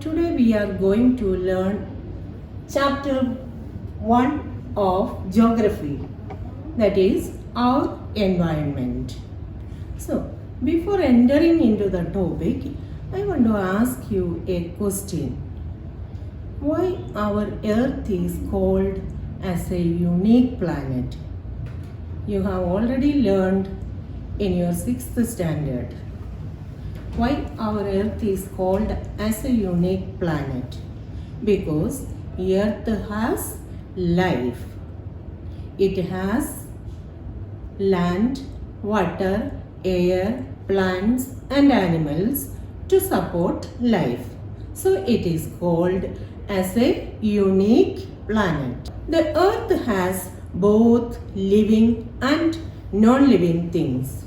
today we are going to learn chapter 1 of geography, that is our environment. So, before entering into the topic, I want to ask you a question. Why our earth is called as a unique planet? You have already learned in your 6th standard. Why our earth is called as a unique planet? Because earth has life. It has land, water, air, plants and animals to support life. So it is called as a unique planet. The earth has both living and non-living things.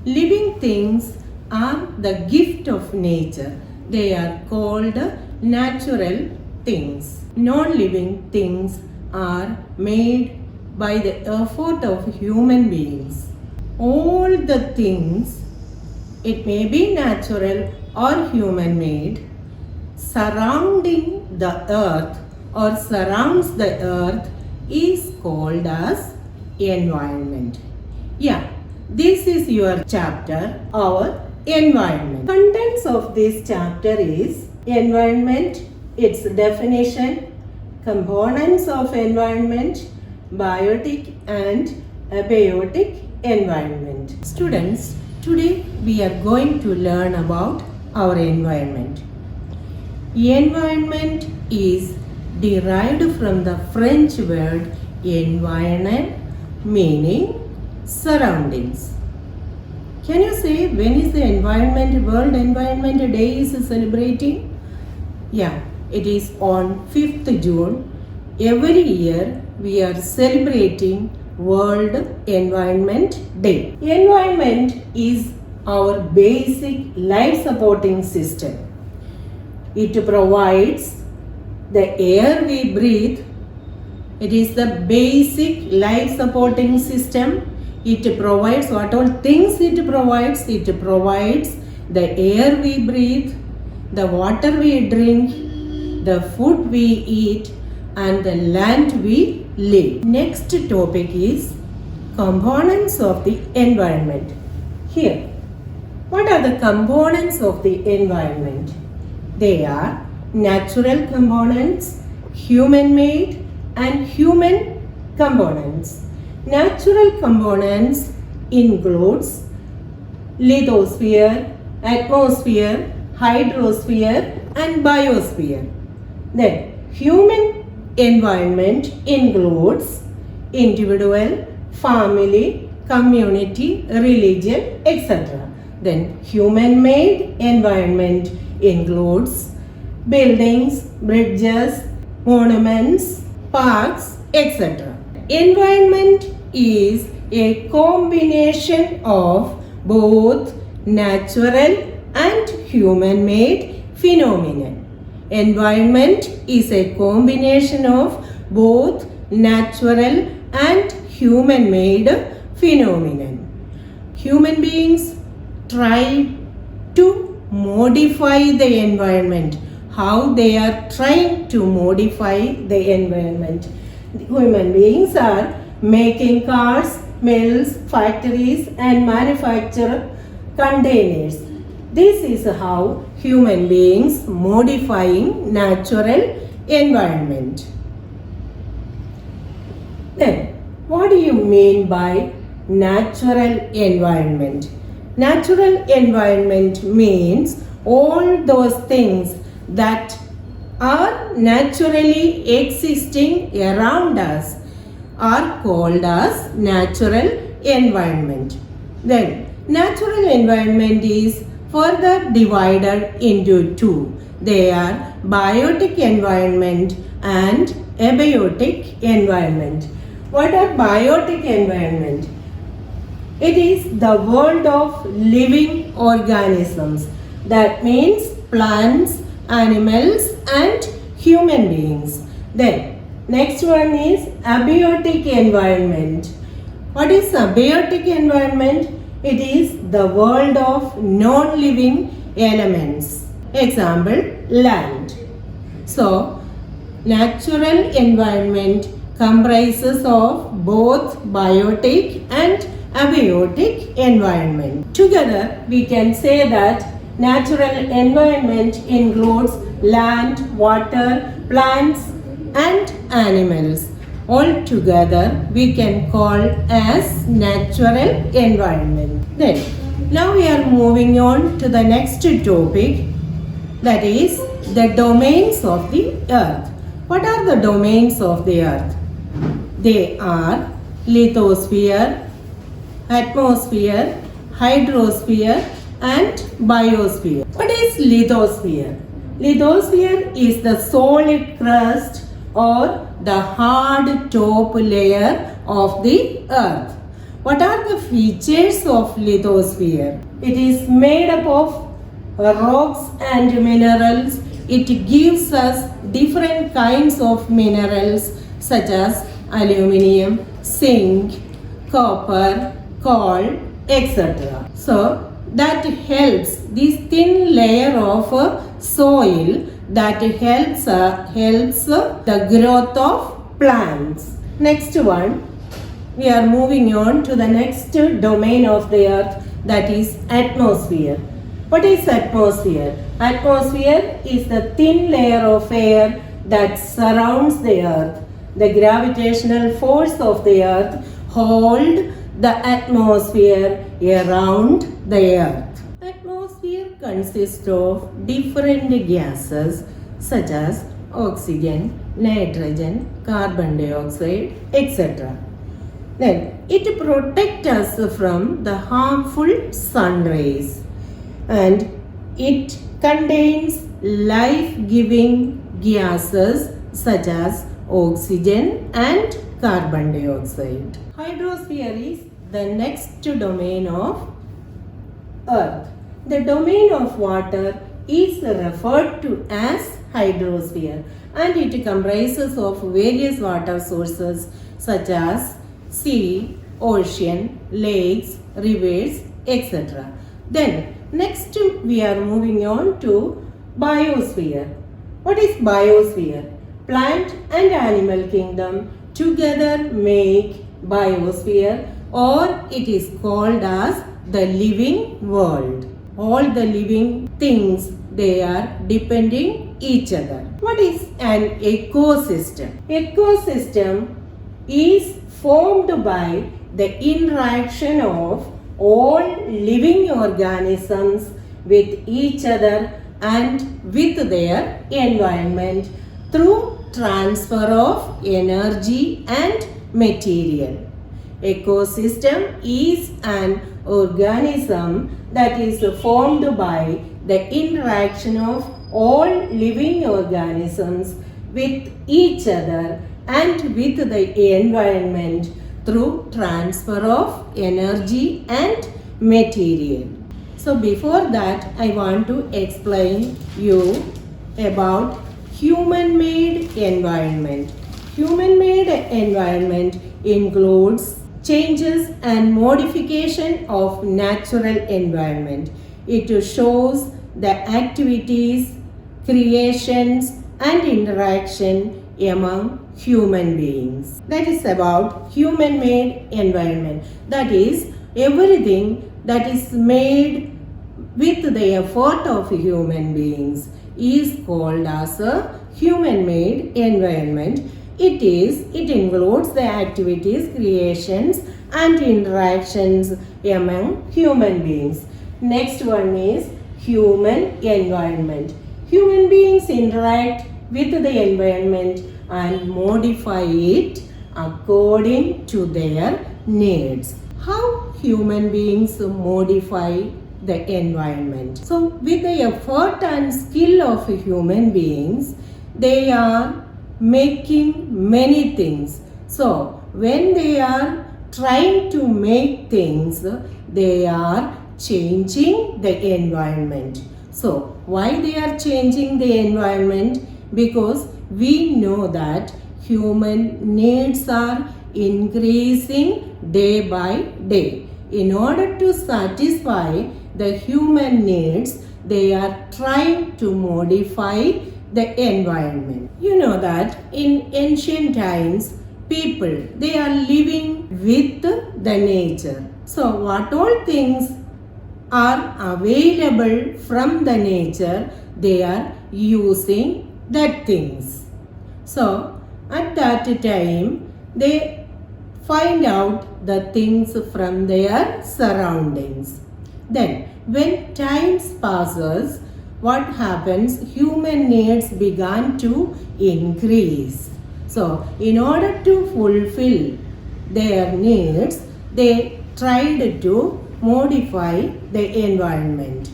Living things are the gift of nature. They are called natural things. Non-living things are made by the effort of human beings. All the things, it may be natural or human made, surrounding the earth or surrounds the earth is called as environment. Yeah, this is your chapter, our environment. Contents of this chapter is environment, its definition, components of environment, biotic and abiotic environment. Students, today we are going to learn about our environment. Environment is derived from the French word environner, meaning surroundings. Can you say when is the World Environment Day is celebrating? Yeah, it is on 5th June. Every year we are celebrating World Environment Day. Environment is our basic life supporting system. It provides the air we breathe. It is the basic life supporting system. It provides what all things it provides. It provides the air we breathe, the water we drink, the food we eat, and the land we live. Next topic is components of the environment. Here, what are the components of the environment? They are natural components, human-made, and human components. Natural components includes lithosphere, atmosphere, hydrosphere and biosphere. Then human environment includes individual, family, community, religion, etc. Then human-made environment includes buildings, bridges, monuments, parks, etc. Environment is a combination of both natural and human-made phenomena. Environment is a combination of both natural and human-made phenomenon. Human beings try to modify the environment. How they are trying to modify the environment? Human beings are making cars, mills, factories and manufacture containers. This is how human beings modifying natural environment. Then, what do you mean by natural environment? Natural environment means all those things that are naturally existing around us are called as natural environment. Then, natural environment is further divided into two. They are biotic environment and abiotic environment. What are biotic environment? It is the world of living organisms. That means plants, animals and human beings. Then next one is abiotic environment. What is abiotic environment? It is the world of non-living elements. Example, land. So, natural environment comprises of both biotic and abiotic environment. Together, we can say that natural environment includes land, water, plants and animals. All together, we can call as natural environment. Then, now we are moving on to the next topic, that is the domains of the earth. What are the domains of the earth? They are lithosphere, atmosphere, hydrosphere and biosphere. What is lithosphere? Lithosphere is the solid crust or the hard top layer of the earth. What are the features of lithosphere? It is made up of rocks and minerals. It gives us different kinds of minerals such as aluminium, zinc, copper, coal, etc. So that helps this thin layer of soil that helps the growth of plants. Next one, we are moving on to the next domain of the earth, that is atmosphere. What is atmosphere? Atmosphere is the thin layer of air that surrounds the earth. The gravitational force of the earth hold the atmosphere around the earth. Atmosphere consists of different gases such as oxygen, nitrogen, carbon dioxide, etc. Then it protects us from the harmful sun rays, and it contains life-giving gases such as oxygen and carbon dioxide. Hydrosphere is the next domain of earth. The domain of water is referred to as hydrosphere, and it comprises of various water sources such as sea, ocean, lakes, rivers, etc. Then next we are moving on to biosphere. What is biosphere? Plant and animal kingdom together make biosphere, or it is called as the living world. All the living things, they are depending each other. What is an ecosystem? Ecosystem is formed by the interaction of all living organisms with each other and with their environment through transfer of energy and material. Ecosystem is an organism that is formed by the interaction of all living organisms with each other and with the environment through transfer of energy and material. So before that, I want to explain you about human-made environment. Human-made environment includes changes and modification of natural environment. It shows the activities, creations and interaction among human beings. That is about human-made environment. That is everything that is made with the effort of human beings is called as a human-made environment. It includes the activities, creations and interactions among human beings. Next one is human environment. Human beings interact with the environment and modify it according to their needs. How human beings modify the environment? So with the effort and skill of human beings, they are making many things. So when they are trying to make things, they are changing the environment. So why they are changing the environment? Because we know that human needs are increasing day by day. In order to satisfy the human needs, they are trying to modify the environment. You know that in ancient times, people, they are living with the nature. So what all things are available from the nature, they are using that things. So at that time, they find out the things from their surroundings. Then when times passes, what happens? Human needs began to increase. So in order to fulfill their needs, they tried to modify the environment,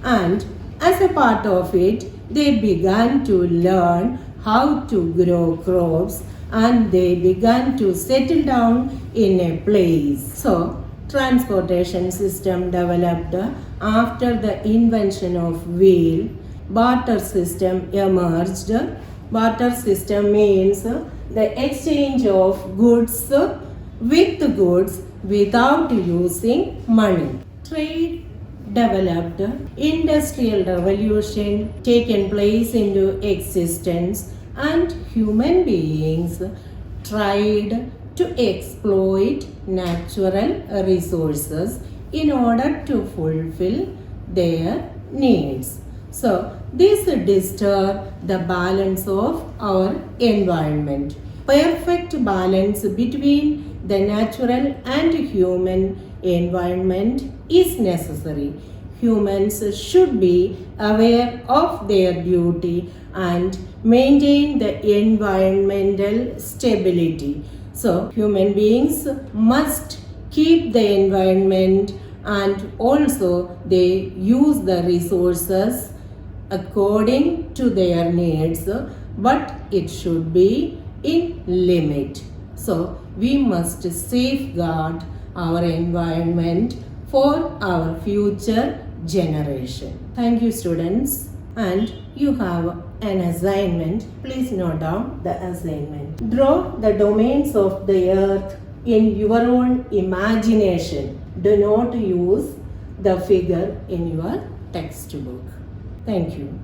and as a part of it, they began to learn how to grow crops, and they began to settle down in a place. So transportation system developed after the invention of wheel. Barter system emerged. Barter system means the exchange of goods with goods without using money. Trade developed. Industrial revolution taken place into existence, and human beings tried to exploit natural resources in order to fulfill their needs. So this disturbs the balance of our environment. Perfect balance between the natural and human environment is necessary. Humans should be aware of their duty and maintain the environmental stability. So human beings must keep the environment, and also they use the resources according to their needs, but it should be in limit. So we must safeguard our environment for our future generation. Thank you, students. And you have an assignment. Please note down the assignment. Draw the domains of the earth in your own imagination. Do not use the figure in your textbook. Thank you.